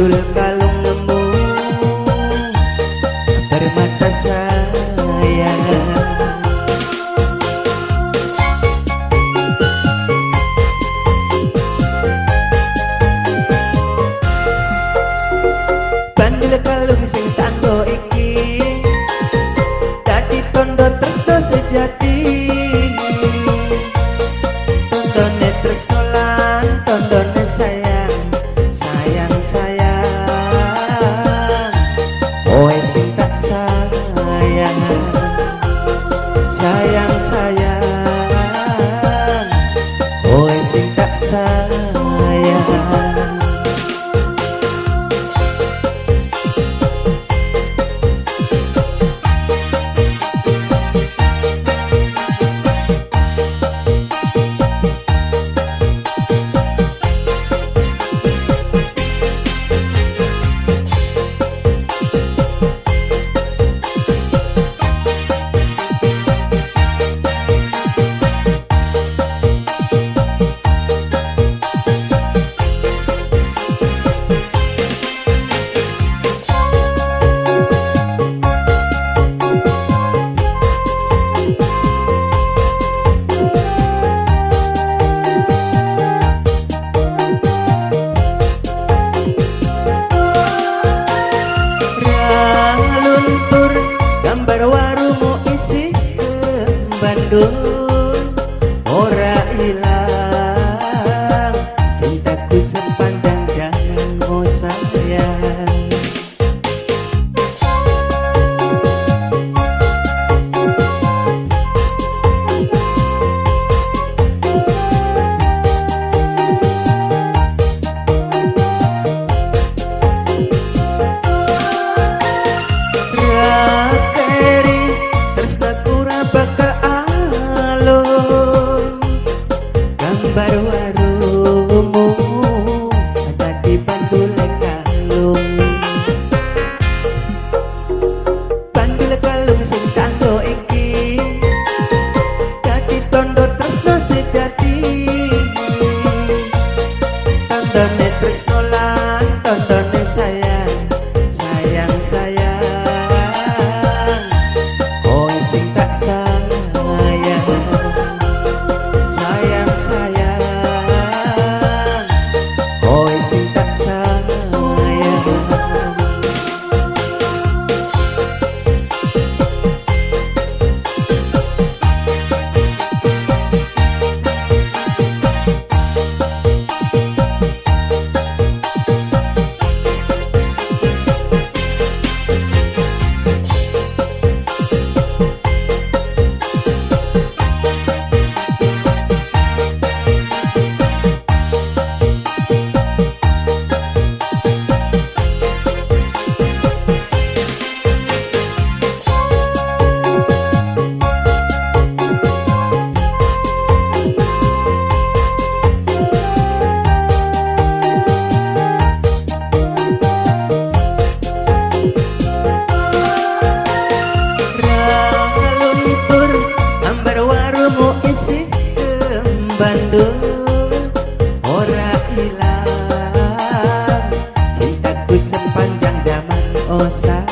bandul kalung nemu bermata sayang. Bandul kalung sing tanggo iki dadi tondo tresno sejati, tondone tresno lan tondone sayang, sayang sayang. Kowe sing tak sayang, sayang sayang. Kowe sing tak sayang. Gambar warungmu isi Bandung ora ilang, cintaku sepanjang jalan oh sayang. Gambar warungmu tadi bandul kalung, bandul kalung sing kanggo iki dadi tondo tresno sejati, tondone tresno lan tondone sayang, sayang sayang. Kowe sing tak sayang, Bandung ora ilang, cintaku sepanjang zaman oh sayang.